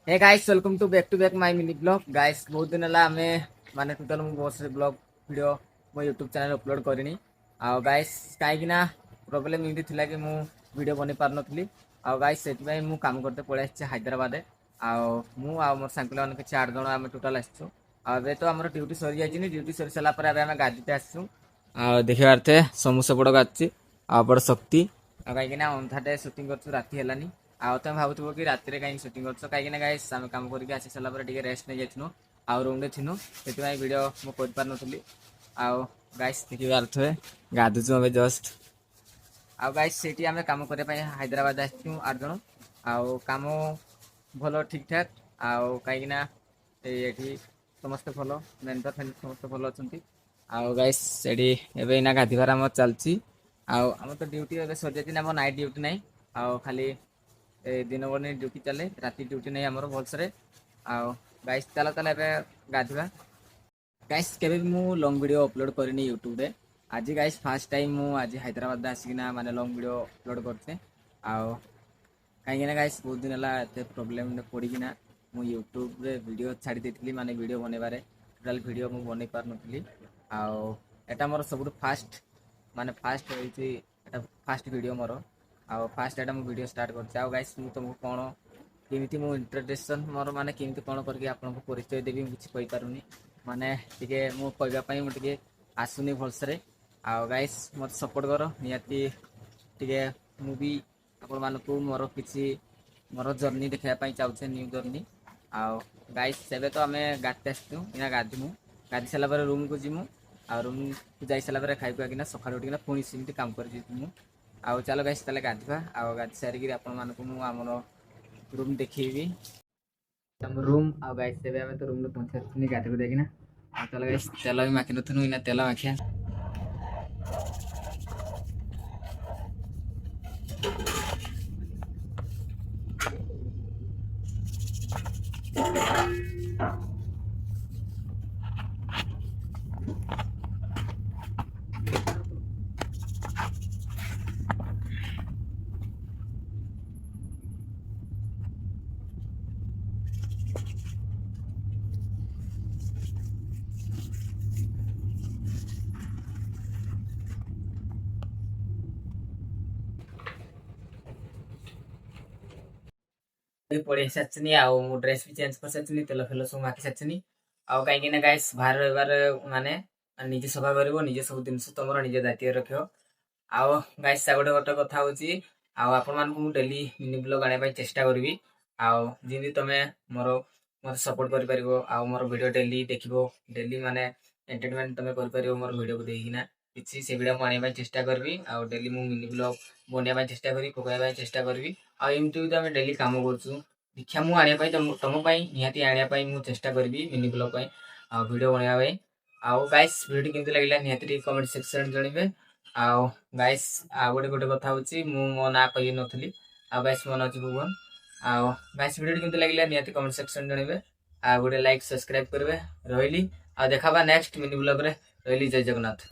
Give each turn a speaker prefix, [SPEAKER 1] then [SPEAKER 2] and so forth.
[SPEAKER 1] Hey guys welcome to back my mini blog guys बहुत दिन है आमे माने टोटल मु बस ब्लॉग वीडियो मो यूट्यूब चैनल अपलोड करनी आ गाइस कहीं ना प्रॉब्लम इमती थिला कि मु वीडियो बने पार नथली आ गाइस सेति मु काम करते पळे आछि हैदराबाद आ मु आ मोर सांकल मन के 8 जण आमे टोटल आछू आ बे तो हमर ड्यूटी सरी जाइछि नि ड्यूटी सरी सला पर आमे गादीते आछू आ देखिबारते समूसा बड़ गाछि आ बड़ शक्ति आ कहीं ना अंधाटे शूटिंग करछु राती हेलानी आउ तुम भावुव कि राति कहीं सुटिंग कर कहीं गाइस आम कम करके आसी सारापर रेस्ट नहीं जाइनु आउ रूम रे थिनु से वीडियो मुझे कर नी आउ गाइस देखिए थे गाधुचु अबे जस्ट आउ गाइस से आम कम करने हैदराबाद आसचु 8 जन आउ कम भल ठीक ठाक आउ कहीं ये समस्ते भल मेम्बर फैमिली समस्त भल अच्छा आउ गाइस से गाधीबार आम चलती आम तो ड्यूटी सर जाम नाइट ड्यूटी ना आउ खाली दिन बनी ड्यूटी चले राति ड्यूटी नहीं आमर भलसे आउ गाइस चला चला गाधवा गाइस केबे भी मु लॉन्ग वीडियो अपलोड करनी यूट्यूब रे आज गाइस फर्स्ट टाइम मु आज हैदराबाद आसिकिना माने लॉन्ग वीडियो अपलोड करते आउ कहीं गाइस बहुत दिन है एत प्रोब्लेम में पड़ीना मु यूट्यूब रे वीडियो छाड़ी देती माने वीडियो बनइबारे टोटल वीडियो मु बनै पार नथली आउ एटा मोर सब फास्ट माने फास्ट होइछि एटा फास्ट वीडियो मोर आउ फास्ट एटा मु वीडियो स्टार्ट करछि आउ गाइस मु तुमको कोन केमिति मु इंट्रोडक्शन मोर माने केमिति कोन करके आपनको परिचय देबी मु किछि कहि पारुनी माने टिके मु कहबा पई मु टिके आसुनी भलसरे आउ गाइस मत सपोर्ट करो नियाती टिके मु भी आपण मानको मोर किछि मोर जर्नी देखा पई चाहछे न्यू जर्नी आउ गाइस सेबे तो आमे गाते आसतु इना गादिमु गादी सला पर रूम को जिमु आ रूम को जाई सला पर खाइ पाकिना सखाळ उठिना पुणी सिमती काम कर जिमु आउ चलो गाइस तले गाधवा आउ गाधी सारिकी आपण मानको मु हमर रूम देखिबी हम रूम आउ गाइस सेबे हमें तो रूम रे पहुंचनी गाधी को देखिना आ चलो गाइस तेल भी माखि नथनु इना तेल माखिया पड़े साचनी आउ मो ड्रेस भी चेंज कर साचनी तेल फेल सब माखि साचनी आउ कहीं ना गाइस बाहर रहिबार माने निजे सफा करबो निजे सब दिन तुमर निजे दायित्व रखियो आउ गाइस गोटे गोटे कथा होची आउ आपण मानकु मु डेली मिनी ब्लॉग आने पई चेष्टा करबी आउ जिंदी तमे मोर मोर सपोर्ट करि परिबो आउ मोर वीडियो डेली देखिबो डेली माने एंटरटेनमेंट तमे कर परिबो मोर वीडियो को देखिना किछि से वीडियो आने पई चेष्टा करबी आउ डेली मु मिनी ब्लॉग बनिया पई चेष्टा करबी पकाया पई चेष्टा करबी आ एमती तो आम डेली कम कर दीक्षा मु आने तुम निहाती आने मु चेष्टा करी मिनी ब्लॉग वीडियो बनवाई आउ गाइस वीडियो केमती लगे निहाती कमेंट सेक्शन जनइबे आउ गाइस आ गोटे गोटे कथा होची मु मो ना कहि नथली आ गाइस मन अछि भुवन आउ गाइस वीडियो केमती लगे निहाती कमेंट सेक्शन जनइबे आ गोटे लाइक सब्सक्राइब करबे रहिली आ देखाबा नेक्स्ट मिनी ब्लॉग रे रहिली जय जगन्नाथ।